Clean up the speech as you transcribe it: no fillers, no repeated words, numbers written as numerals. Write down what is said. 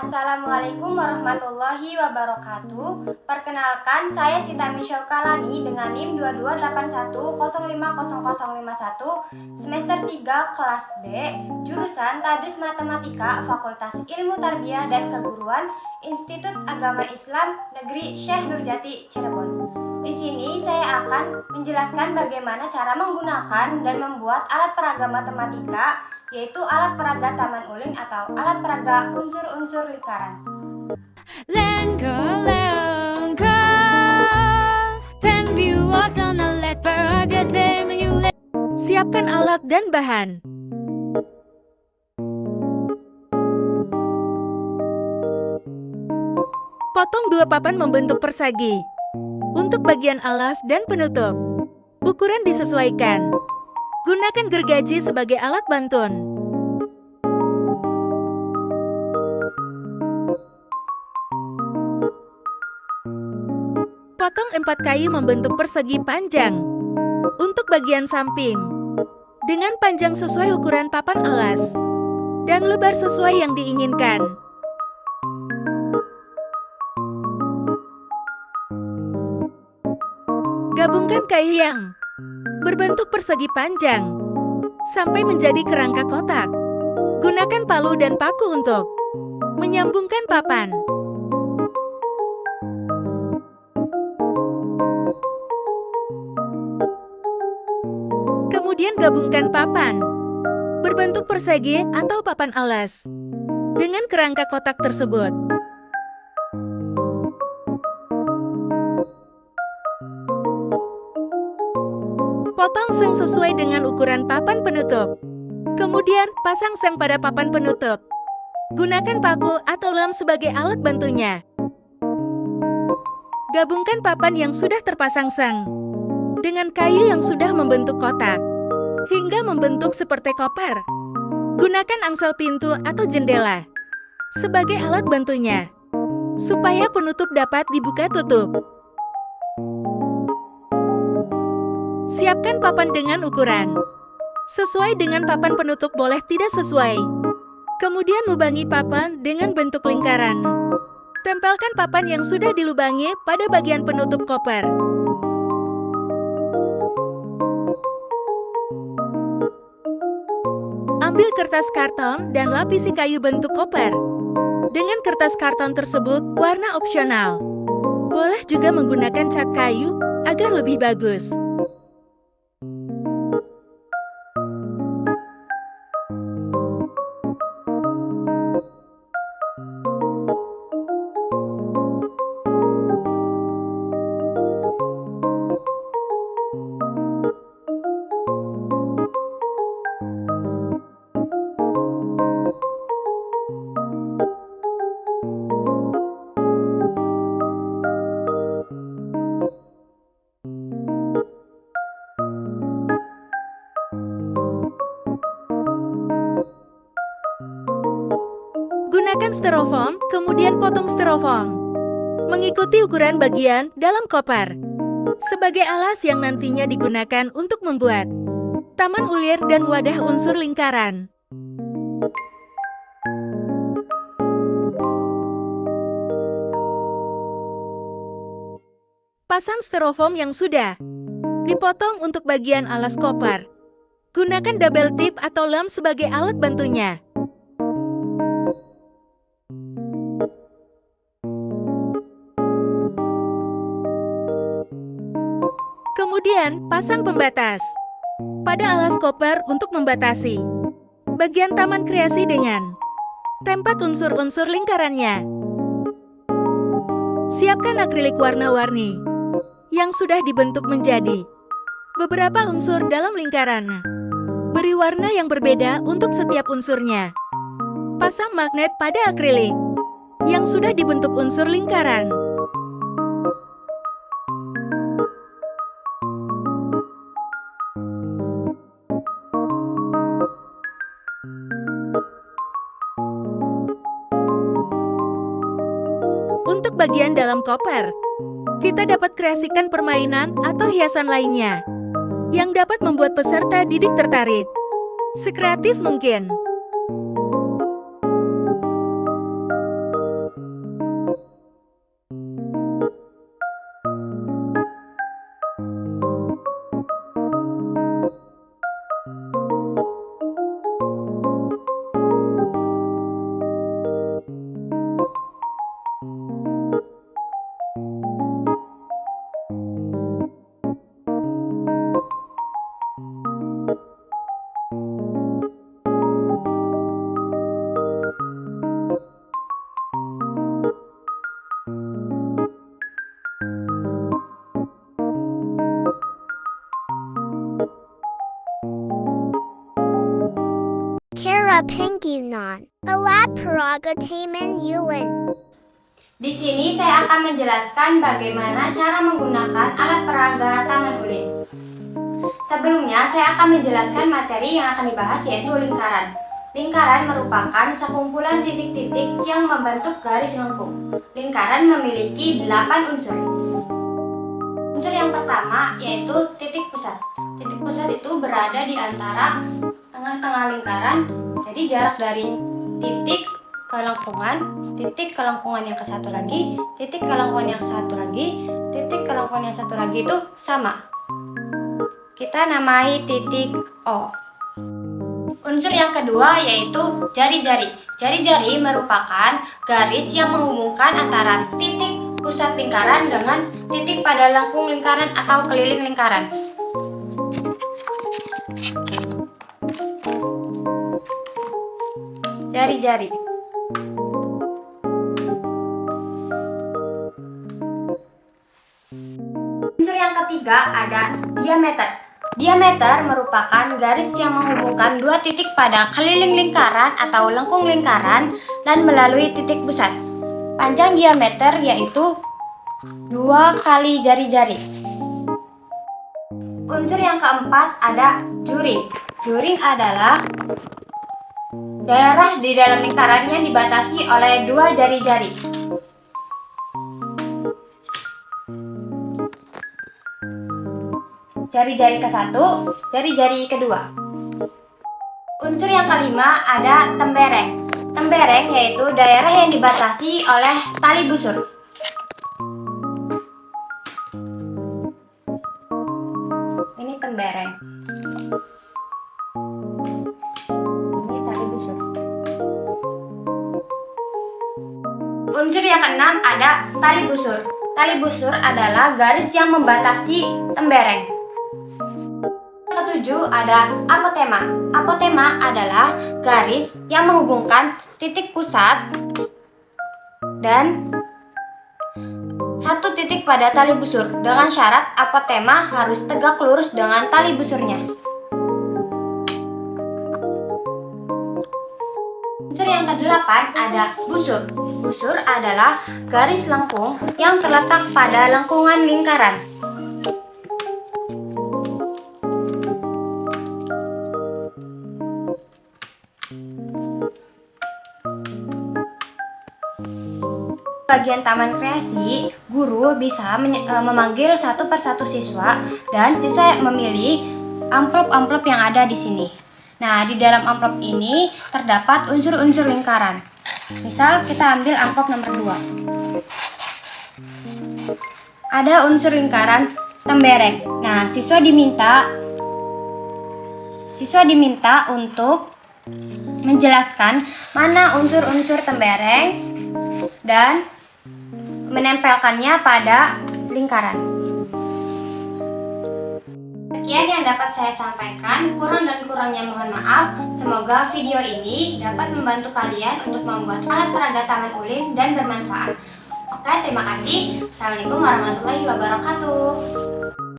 Assalamualaikum warahmatullahi wabarakatuh. Perkenalkan, saya Sitami Syaukalani dengan NIM 2281050051, semester 3 kelas B, jurusan Tadris Matematika, Fakultas Ilmu Tarbiyah dan Keguruan, Institut Agama Islam Negeri Syekh Nurjati, Cirebon. Di sini saya akan menjelaskan bagaimana cara menggunakan dan membuat alat peraga matematika, yaitu alat peraga taman ulin atau alat peraga unsur-unsur lingkaran. Siapkan alat dan bahan. Potong 2 papan membentuk persegi. Untuk bagian alas dan penutup, ukuran disesuaikan. Gunakan gergaji sebagai alat bantu. Potong 4 kayu membentuk persegi panjang. Untuk bagian samping, dengan panjang sesuai ukuran papan alas dan lebar sesuai yang diinginkan. Gabungkan kayu yang berbentuk persegi panjang sampai menjadi kerangka kotak. Gunakan palu dan paku untuk menyambungkan papan. Kemudian gabungkan papan berbentuk persegi atau papan alas dengan kerangka kotak tersebut. Potong seng sesuai dengan ukuran papan penutup. Kemudian pasang seng pada papan penutup. Gunakan paku atau lem sebagai alat bantunya. Gabungkan papan yang sudah terpasang seng dengan kayu yang sudah membentuk kotak hingga membentuk seperti koper. Gunakan angsel pintu atau jendela sebagai alat bantunya supaya penutup dapat dibuka tutup. Siapkan papan dengan ukuran sesuai dengan papan penutup, boleh tidak sesuai. Kemudian lubangi papan dengan bentuk lingkaran. Tempelkan papan yang sudah dilubangi pada bagian penutup koper. Ambil kertas karton dan lapisi kayu bentuk koper. Dengan kertas karton tersebut warna opsional. Boleh juga menggunakan cat kayu agar lebih bagus. Gunakan styrofoam, kemudian potong styrofoam mengikuti ukuran bagian dalam koper sebagai alas yang nantinya digunakan untuk membuat taman ulir dan wadah unsur lingkaran. Pasang styrofoam yang sudah dipotong untuk bagian alas koper. Gunakan double tip atau lem sebagai alat bantunya. Kemudian, pasang pembatas pada alas koper untuk membatasi bagian taman kreasi dengan tempat unsur-unsur lingkarannya. Siapkan akrilik warna-warni yang sudah dibentuk menjadi beberapa unsur dalam lingkaran. Beri warna yang berbeda untuk setiap unsurnya. Pasang magnet pada akrilik yang sudah dibentuk unsur lingkaran. Untuk bagian dalam koper, kita dapat kreasikan permainan atau hiasan lainnya yang dapat membuat peserta didik tertarik. Sekreatif mungkin. penginan, alat peraga taman Yulin. Di sini saya akan menjelaskan bagaimana cara menggunakan alat peraga Taman Ulin. Sebelumnya, saya akan menjelaskan materi yang akan dibahas, yaitu lingkaran. Lingkaran merupakan sekumpulan titik-titik yang membentuk garis lengkung. Lingkaran memiliki 8 unsur. Unsur yang pertama yaitu titik pusat. Titik pusat itu berada di antara tengah-tengah lingkaran, jadi jarak dari titik ke lengkungan yang ke satu lagi, titik ke lengkungan yang satu lagi, titik ke lengkungan yang satu lagi itu sama. Kita namai titik O. Unsur yang kedua yaitu jari-jari. Jari-jari merupakan garis yang menghubungkan antara titik pusat lingkaran dengan titik pada lengkung lingkaran atau keliling lingkaran. Jari-jari. Unsur yang ketiga ada diameter. Diameter merupakan garis yang menghubungkan dua titik pada keliling lingkaran atau lengkung lingkaran dan melalui titik pusat. Panjang diameter yaitu 2 kali jari-jari. Unsur yang keempat ada juring. Juring adalah daerah di dalam lingkaran yang dibatasi oleh 2 jari-jari. Jari-jari ke-1, jari-jari kedua. Unsur yang kelima ada tembereng. Tembereng yaitu daerah yang dibatasi oleh tali busur. Ini tembereng. Ini tali busur. Unsur yang keenam ada tali busur. Tali busur adalah garis yang membatasi tembereng. Ketujuh ada apotema. Apotema adalah garis yang menghubungkan titik pusat dan satu titik pada tali busur. Dengan syarat apotema harus tegak lurus dengan tali busurnya. Unsur yang kedelapan ada busur. Busur adalah garis lengkung yang terletak pada lengkungan lingkaran. Bagian taman kreasi, guru bisa memanggil satu persatu siswa dan siswa memilih amplop-amplop yang ada di sini. Nah, di dalam amplop ini terdapat unsur-unsur lingkaran. Misal kita ambil amplop nomor 2. Ada unsur lingkaran tembereng. Nah, siswa diminta untuk menjelaskan mana unsur-unsur tembereng dan menempelkannya pada lingkaran. Sekian yang dapat saya sampaikan, kurang dan kurangnya mohon maaf. Semoga video ini dapat membantu kalian untuk membuat alat peraga Taman Ulin dan bermanfaat. Oke, terima kasih. Assalamualaikum warahmatullahi wabarakatuh.